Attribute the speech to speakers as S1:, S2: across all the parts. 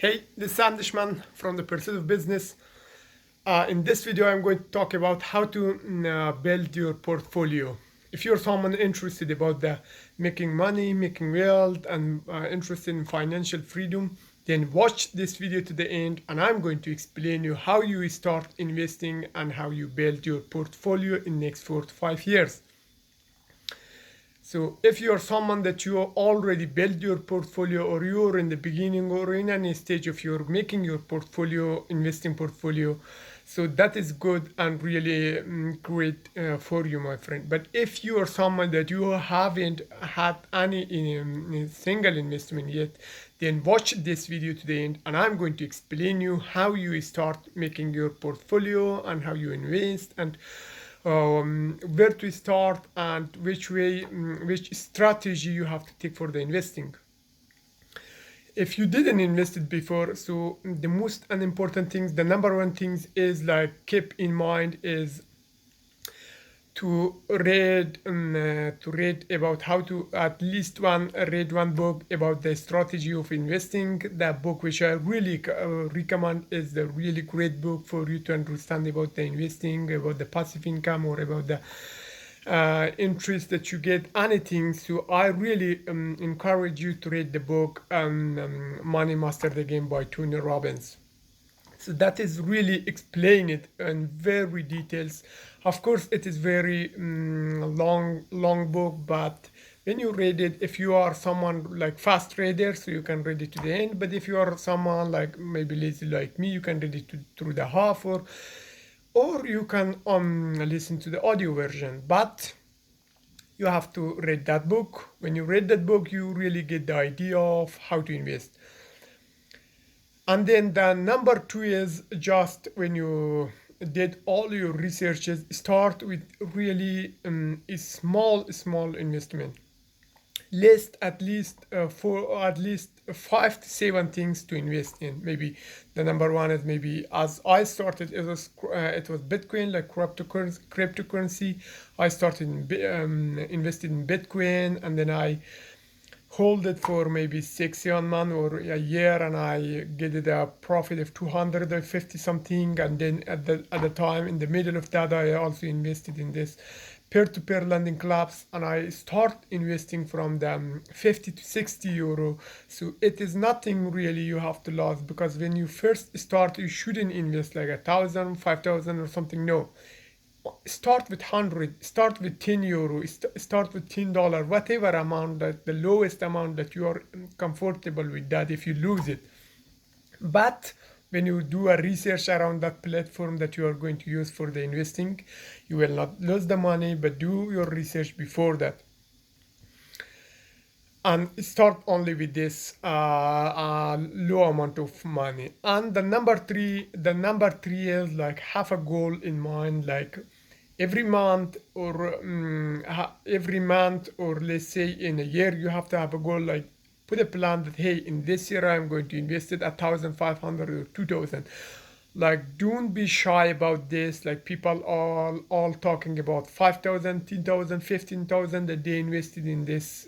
S1: Hey, this is Sandishman from the Pursuit of Business. In this video, I'm going to talk about how to build your portfolio. If you're someone interested about the making money, making wealth, and interested in financial freedom, then watch this video to the end, and I'm going to explain you how you start investing and how you build your portfolio in next 4 to 5 years. So if you're someone that you already built your portfolio, or you're in the beginning or in any stage of your making your portfolio, investing portfolio, so that is good and really great for you, my friend. But if you are someone that you haven't had any single investment yet, then watch this video to the end, and I'm going to explain you how you start making your portfolio and how you invest, and where to start, and which strategy you have to take for the investing. If you didn't invest it before, so the most unimportant things, the number one things is like keep in mind is to read about how to at least read one book about the strategy of investing. That book which I really recommend is the really great book for you to understand about the investing, about the passive income, or about the interest that you get, anything. So I really encourage you to read the book Money Master the Game by Tony Robbins. So that is really explain it in very details. Of course, it is very long book, but when you read it, if you are someone like fast reader, so you can read it to the end. But if you are someone like maybe lazy like me, you can read it through the half, or you can listen to the audio version. But you have to read that book. When you read that book, you really get the idea of how to invest. And then the number two is just when you did all your researches, start with really a small investment. List at least for at least 5 to 7 things to invest in. Maybe the number one is, maybe as I started, it was Bitcoin, like cryptocurrency. I started invested in Bitcoin, and then I hold it for maybe 6 7 months or a year, and I get it a profit of 250 something. And then at the time in the middle of that, I also invested in this peer-to-peer lending clubs, and I start investing from the 50 to 60 euro. So it is nothing really you have to lose, because when you first start, you shouldn't invest like 1,000, 5,000 or something. No, start with 100, start with 10 euro, start with $10, whatever amount, that the lowest amount that you are comfortable with, that if you lose it. But when you do a research around that platform that you are going to use for the investing, you will not lose the money, but do your research before that, and start only with this low amount of money. And the number three is like have a goal in mind, like every month, or let's say in a year, you have to have a goal, like put a plan that, hey, in this year I'm going to invest it 1,500 or 2,000. Like, don't be shy about this. Like, people are all talking about 5,000, 10,000, 15,000 that they invested in this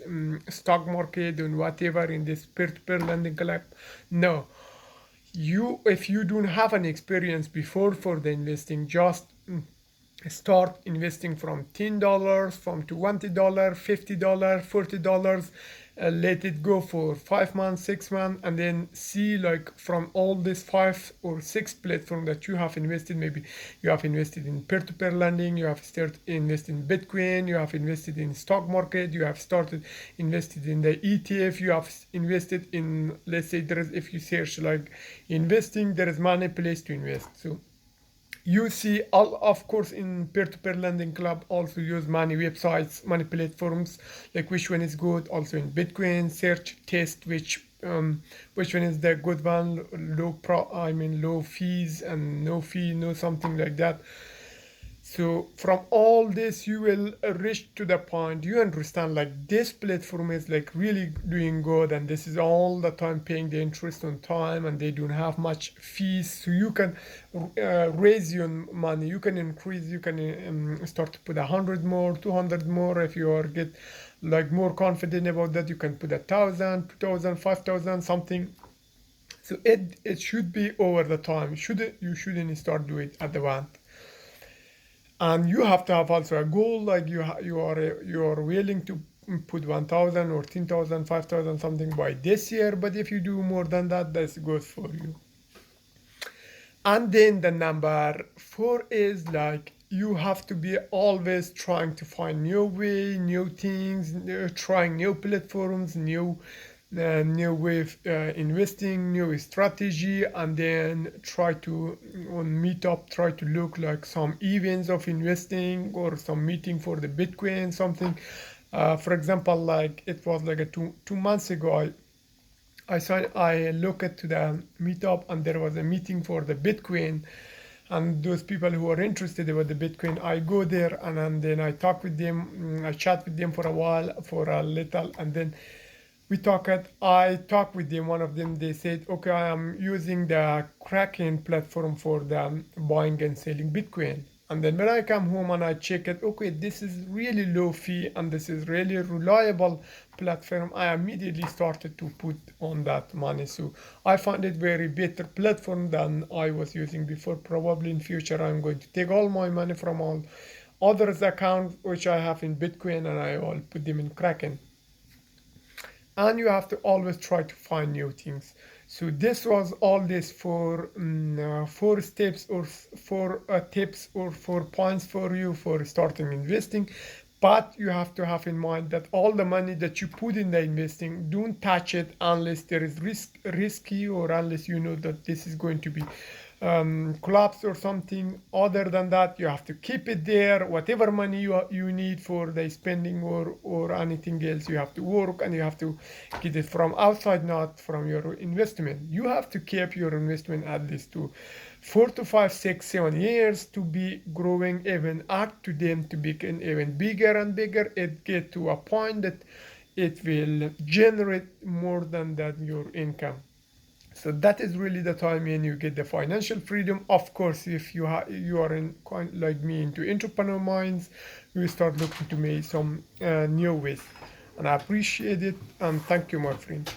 S1: stock market and whatever, in this peer-to-peer lending club. No, if you don't have an experience before for the investing, just start investing from $10, from $20, $50, $40. Let it go for 5 months, 6 months, and then see, like, from all these 5 or 6 platforms that you have invested. Maybe you have invested in peer-to-peer lending, you have started invested in Bitcoin, you have invested in stock market, you have started invested in the ETF, you have invested in, let's say, if you search like investing, there is many place to invest. So you see, all of course, in peer-to-peer lending club also use many websites, many platforms, like which one is good. Also in Bitcoin, search, test which one is the good one, low fees and no fee, no something like that. So from all this, you will reach to the point you understand, like, this platform is like really doing good, and this is all the time paying the interest on time, and they don't have much fees. So you can raise your money, you can increase, you can start to put 100 more, 200 more. If you are get like more confident about that, you can put 1,000, 2,000, 5,000 something. So it should be over the time. You shouldn't start doing it at the one. And you have to have also a goal, like you are willing to put 1,000 or 10,000, 5,000 something by this year. But if you do more than that, that's good for you. And then the number four is like you have to be always trying to find new way, new things, trying new platforms, new way of investing, new strategy, and then try to on Meetup try to look like some events of investing or some meeting for the Bitcoin something. For example, like it was like a two months ago, I looked at to the Meetup and there was a meeting for the Bitcoin, and those people who are interested about the Bitcoin, I go there and then I talk with them, I chat with them for a while, for a little, and then I talk with them. One of them, they said, okay, I am using the Kraken platform for the buying and selling Bitcoin. And then when I come home and I check it, okay, this is really low fee and this is really reliable platform. I immediately started to put on that money. So I found it very better platform than I was using before. Probably in future, I'm going to take all my money from all others account which I have in Bitcoin and I will put them in Kraken. And you have to always try to find new things. So this was all this four steps or four tips or 4 points for you for starting investing. But you have to have in mind that all the money that you put in the investing, don't touch it unless there is risky, or unless you know that this is going to be collapse or something. Other than that, you have to keep it there. Whatever money you need for the spending or anything else, you have to work and you have to get it from outside, not from your investment. You have to keep your investment at least to 4 to 5, 6, 7 years to be growing, even add to them to become even bigger and bigger. It get to a point that it will generate more than that your income. So that is really the time when you get the financial freedom. Of course, if you are in like me into entrepreneur minds, you start looking to make some new ways. And I appreciate it, and thank you, my friend.